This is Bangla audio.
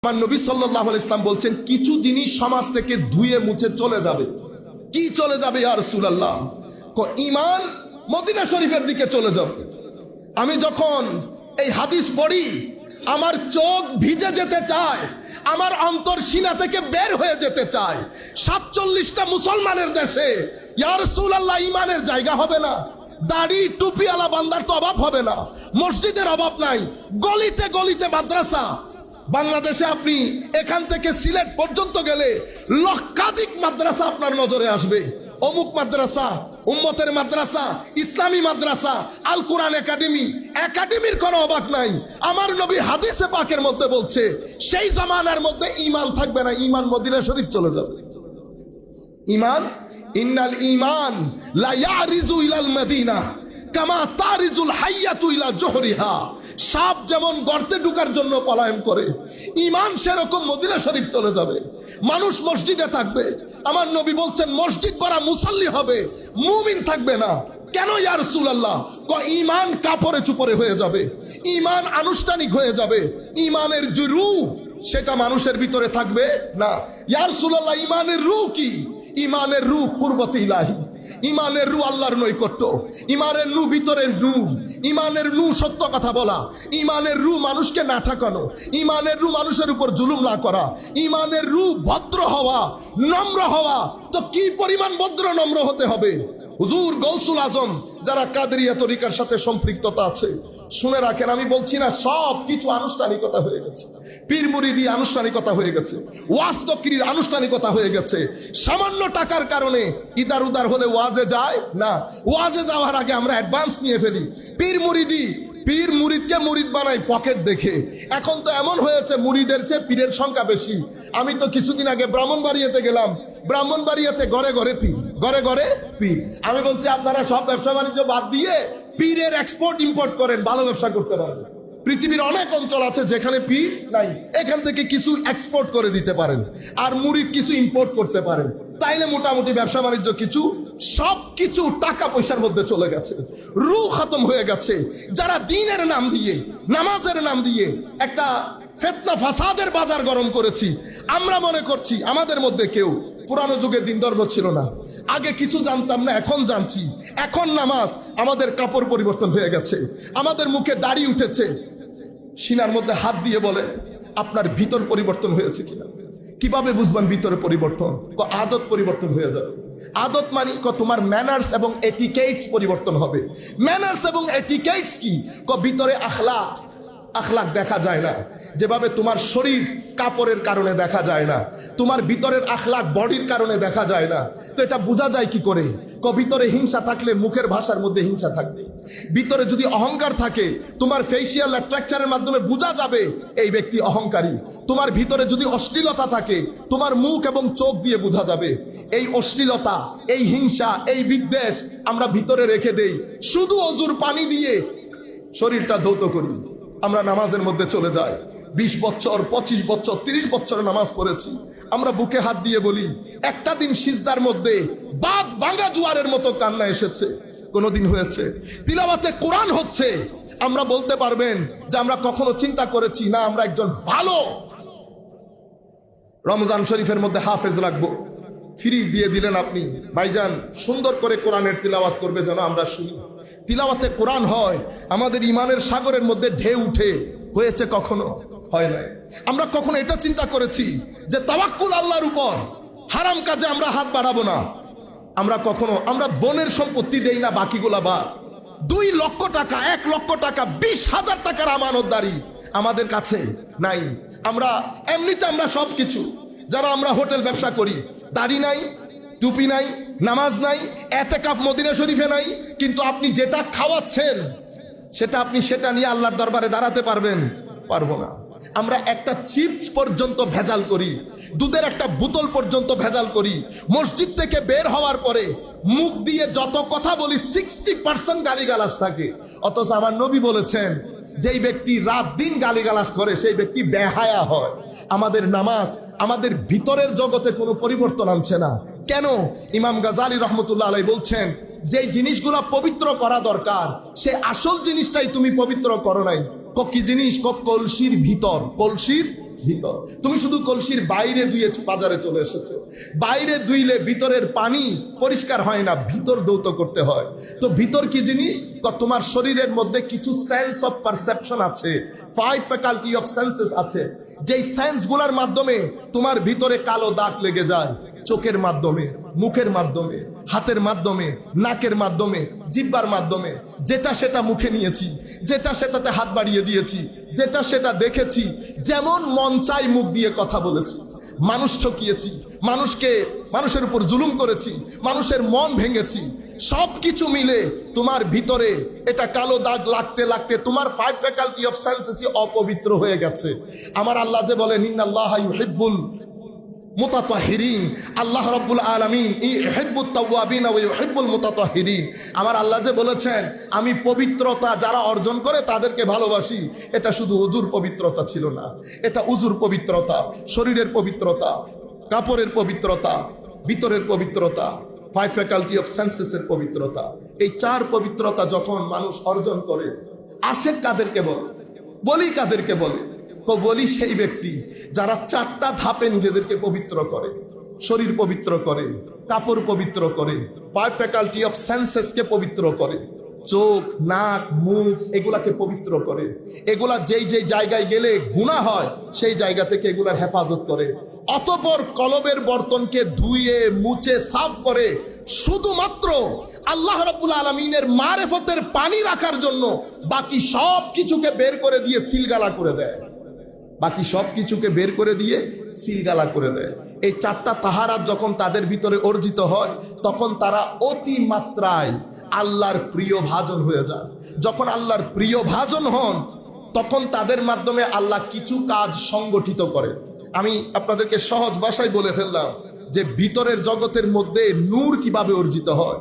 আমার নবী সাল্লাল্লাহু আলাইহি ওয়াসাল্লাম বলছেন কিছু জিনিস সমাজ থেকে ধুয়ে মুছে চলে যাবে। কি চলে যাবে ইয়া রাসূলুল্লাহ? ঈমান মদিনা শরীফের দিকে চলে যাবে। আমি যখন এই হাদিস পড়ি আমার চোখ ভিজে যেতে চায়, আমার অন্তর সিনা থেকে বের হয়ে যেতে চায়। 47টা মুসলমানের দেশে ইয়া রাসূলুল্লাহ ঈমানের জায়গা হবে না? দাড়ি টুপিওয়ালা বান্দার তো অভাব হবে না, মসজিদের অভাব নাই, গলিতে গলিতে মাদ্রাসা। বাংলাদেশে আপনি এখান থেকে সিলেট পর্যন্ত গেলে লক্ষাধিক মাদ্রাসা আপনার নজরে আসবে। অমুক মাদ্রাসা, উম্মতের মাদ্রাসা, ইসলামী মাদ্রাসা, আল কোরআন একাডেমি, একাডেমির কোনো অভাব নাই। আমার নবী হাদিসে পাকের মধ্যে বলছে সেই জামানার মধ্যে ঈমান থাকবে না, ঈমান মদিনা শরীফ চলে যাবে। ঈমান, ইন্নাল ঈমান লা ইয়ারিজু ইলাল মদিনা কামা তারিজুল হাইয়াতু ইলা জোহরিহা। সাপ যেমন গর্তে ঢোকার জন্য পলায়ন করে, ঈমান সেরকম মদিনা শরীফ চলে যাবে। মানুষ মসজিদে থাকবে, আমার নবী বলছেন মসজিদ ভরা মুসাল্লি হবে, মুমিন থাকবে না। কেন ইয়া রাসূলুল্লাহ? ঈমান কাপড়ে চুপড়ে হয়ে যাবে, ঈমান আনুষ্ঠানিক হয়ে যাবে, ঈমানের যে রূহ সেটা মানুষের ভিতরে থাকবে না। ইয়া রাসূলুল্লাহ ঈমানের রূহ কি? ঈমানের রূহ কুরবতে ইলাহি, ঈমানের রূহ আল্লাহর নৈকট্য, ঈমানের রূহ ভিতরের রূহ, ঈমানের রূহ সত্য কথা বলা, ঈমানের রূহ মানুষকে না ঠকানো, ঈমানের রূহ মানুষের উপর জুলুম না করা, ঈমানের রূহ ভদ্র হওয়া, নম্র হওয়া। তো কি পরিমাণ ভদ্র নম্র হতে হবে? হুজুর গৌসুল আজম যারা কাদেরিয়া তরিকার সাথে সম্পৃক্ততা আছে শুনে রাখেন, আমি বলছি না সব কিছু আনুষ্ঠানিকতা হয়ে গেছে, পীর মুরিদি আনুষ্ঠানিকতা হয়ে গেছে, ওয়াজ তকরির আনুষ্ঠানিকতা হয়ে গেছে। সামান্য টাকার কারণে ইদার উদার হলে ওয়াজে যায় না, ওয়াজে যাওয়ার আগে আমরা অ্যাডভান্স নিয়ে ফেলি। পীর মুরিদকে মুরিদ বানাই পকেট দেখে। এখন তো এমন হয়েছে মুরিদের চেয়ে পীরের সংখ্যা বেশি। আমি তো কিছুদিন আগে ব্রাহ্মণবাড়িয়াতে গেলাম, ব্রাহ্মণবাড়িয়াতে ঘরে ঘরে পীর, ঘরে ঘরে পীর। আমি বলছি আপনারা সব ব্যবসা বাণিজ্য বাদ দিয়ে পীরের এক্সপোর্ট ইম্পোর্ট করেন, ভালো ব্যবসা করতে পারবেন। পৃথিবীর অনেক অঞ্চল আছে যেখানে পীর নাই, এখান থেকে কিছু এক্সপোর্ট করে দিতে পারেন, আর মুরিদ কিছু ইম্পোর্ট করতে পারেন, তাইলে মোটামুটি ব্যবসা বাণিজ্য কিছু, সব কিছু টাকা পয়সার মধ্যে চলে গেছে, রূহ খতম হয়ে গেছে। যারা দ্বীনের নাম দিয়ে, নামাজের নাম দিয়ে একটা ফিতনা ফাসাদের বাজার গরম করেছি, আমরা মনে করছি আমাদের মধ্যে কেউ পুরানো যুগে দিন ধর্ম ছিল না, আগে কিছু জানতাম না, এখন জানছি। এখন নামাজ, আমাদের কাপড় পরিবর্তন হয়ে গেছে, আমাদের মুখে দাড়ি উঠেছে, সিনার মধ্যে হাত দিয়ে বলে আপনার ভিতর পরিবর্তন হয়েছে কিনা। কিভাবে বুঝবেন ভিতরে পরিবর্তন? আদত পরিবর্তন হয়ে যাবে। আদত মানে তোমার ম্যানার্স এবং এটিকেটস পরিবর্তন হবে। ম্যানার্স এবং এটিকেটস কি? ভিতরে আখলাক, আখলাক দেখা যায় না, যেভাবে তোমার শরীর কাপড়ের কারণে দেখা যায় না, তোমার ভিতরের আখলাক বডির কারণে দেখা যায় না। তো এটা বোঝা যায় কি করে? ভিতরে হিংসা থাকলে মুখের ভাষার মধ্যে হিংসা থাকবে। ভিতরে যদি অহংকার থাকে তোমার ফেসিয়াল অ্যাট্রাকশনের মাধ্যমে বোঝা যাবে এই ব্যক্তি অহংকারী। তোমার ভিতরে যদি অশ্লীলতা থাকে তোমার মুখ এবং চোখ দিয়ে বোঝা যাবে। এই অশ্লীলতা, এই হিংসা, এই বিদ্বেষ আমরা ভিতরে রেখে দেই, শুধু অজুর পানি দিয়ে শরীরটা ধৌত করি। আমরা নামাজের মধ্যে চলে যাই, 20 বছর 25 বছর 30 বছর নামাজ পড়েছি, আমরা বুকে হাত দিয়ে বলি একটা দিন সিজদার মধ্যে বাদ ভাঙা জোয়ারের মতো কান্না এসেছে? কোনোদিন হয়েছে? তিলাওয়াতে কোরআন হচ্ছে, আমরা বলতে পারবেন যে আমরা কখনো চিন্তা করেছি না আমরা একজন ভালো রমজান শরীফের মধ্যে হাফেজ লাগবো? ফ্রি দিয়ে দিলেন আপনি, ভাইজান সুন্দর করে কোরআনের তিলাওয়াত করবে যেন আমরা শুনি। তিলাওয়াতে কোরআন হয়, আমাদের ইমানের সাগরের মধ্যে ঢেউ উঠে। হয়েছে কখনো? হয় নাই। আমরা কখনো এটা চিন্তা করেছি যে তাওয়াক্কুল আল্লাহর উপর, হারাম কাজে আমরা হাত বাড়াবো না? আমরা কখনো, আমরা বোনের সম্পত্তি দেই না বাকিগুলা বাদ। 2 লক্ষ টাকা, 1 লক্ষ টাকা, 20,000 টাকার আমানতদারি আমাদের কাছে নাই। আমরা এমনিতে আমরা সব কিছু, যারা আমরা হোটেল ব্যবসা করি, দাড়ি নাই, টুপি নাই, নামাজ নাই, এতেকাফ মদিনা শরীফে নাই, কিন্তু আপনি যেটা খাওয়াচ্ছেন সেটা আপনি সেটা নিয়ে আল্লাহর দরবারে দাঁড়াতে পারবেন? পারবো না। আমরা একটা চিপস পর্যন্ত ভেজাল করি, দুধের একটা বোতল পর্যন্ত ভেজাল করি। মসজিদ থেকে বের হওয়ার পরে মুখ দিয়ে যত কথা বলি 60% গালিগালাজ থাকে। অথচ আমার নবী বলেছেন যেই ব্যক্তি রাত দিন গালিগালাজ করে সেই ব্যক্তি বেহায়া হয়। আমাদের নামাজ আমাদের ভিতরের জগতে কোনো পরিবর্তন আনছে না। কেন? ইমাম গাজালি রহমতুল্লাহ আলাইহি বলছেন যেই জিনিসগুলো পবিত্র করা দরকার সে আসল জিনিসটাই তুমি পবিত্র করো নাই। কি জিনিস? কলসির ভিতর, কলসির ভিতর। তুমি শুধু কলসির বাইরে ধুয়ে বাজারে চলে এসেছো, বাইরে ধুইলে ভিতরের পানি পরিষ্কার হয় না, ভিতর ধৌত করতে হয়। তো ভিতর কি জিনিস? তোমার শরীরের মধ্যে কিছু সেন্স অফ পারসেপশন আছে, 5 ফ্যাকাল্টি অফ সেন্সেস আছে, যেই সেন্স গুলার মাধ্যমে তোমার ভিতরে কালো দাগ লেগে যায়। চোখের মাধ্যমে, মুখের মাধ্যমে, হাতের মাধ্যমে, নাকের মাধ্যমে, জিহ্বার মাধ্যমে। যেটা সেটা মুখে নিয়েছি, যেটা সেটাতে হাত বাড়িয়ে দিয়েছি, যেটা সেটা দেখেছি, যেমন মন চাই মুখ দিয়ে কথা বলেছি, মানুষ ঠকিয়েছি, মানুষের উপর জুলুম করেছি, মানুষের মন ভেঙেছি। সবকিছু মিলে তোমার ভিতরে এটা কালো দাগ লাগতে লাগতে তোমার 5 ফ্যাকাল্টি অফ সেন্সেসই অপবিত্র হয়ে গেছে। আমার আল্লাহ যে বলেন ইন্নাল্লাহা ইউহিব্বুল মুতাতাহহিরিন, আল্লাহ রাব্বুল আলামিন ইউহিব্বুত তাওয়াবিন ওয়া ইউহিব্বুল মুতাতাহহিরিন। আমার আল্লাহ যে বলেছেন আমি পবিত্রতা যারা অর্জন করে তাদেরকে ভালোবাসি, এটা শুধু উযুর পবিত্রতা ছিল না, এটা উযুর পবিত্রতা, শরীরের পবিত্রতা, কাপড়ের পবিত্রতা, ভিতরের পবিত্রতা, 5 ফ্যাকাল্টি অফ সেন্সেসের পবিত্রতা। এই 4 পবিত্রতা যখন মানুষ অর্জন করে, আশেক কাদেরকে বলে? বলি কাদেরকে বলে? বলি সেই ব্যক্তি যারা 4টা ধাপে নিজেদেরকে পবিত্র করে, শরীর পবিত্র করে, কাপড় পবিত্র করে, 5 ফ্যাকাল্টি অফ সেন্সেসকে পবিত্র করে, চোখ, নাক, মুখ এগুলাকে পবিত্র করে। এগুলা যেই যেই জায়গায় গেলে গুনাহ হয় সেই জায়গা থেকে এগুলার হেফাজত করে। অতঃপর কলবের বর্তনকে ধুয়ে মুছে সাফ করে শুধুমাত্র আল্লাহ রাব্বুল আলামিনের মারেফতের পানি রাখার জন্য বাকি সব কিছুকে বের করে দিয়ে সিলগালা করে দেয়, বাকি সব কিছুকে বের করে দিয়ে সিলগালা করে দেয়। এই 4টা তাহারাত যখন তাদের ভিতরে অর্জিত হয় তখন তারা অতি মাত্রায় আল্লাহর প্রিয় ভাজন হয়ে যায়। যখন আল্লাহর প্রিয় ভাজন হন তখন তাদের মাধ্যমে আল্লাহ কিছু কাজ সংগঠিত করে। আমি আপনাদেরকে সহজ ভাষায় বলে ফেললাম যে ভিতরের জগতের মধ্যে নূর কিভাবে অর্জিত হয়।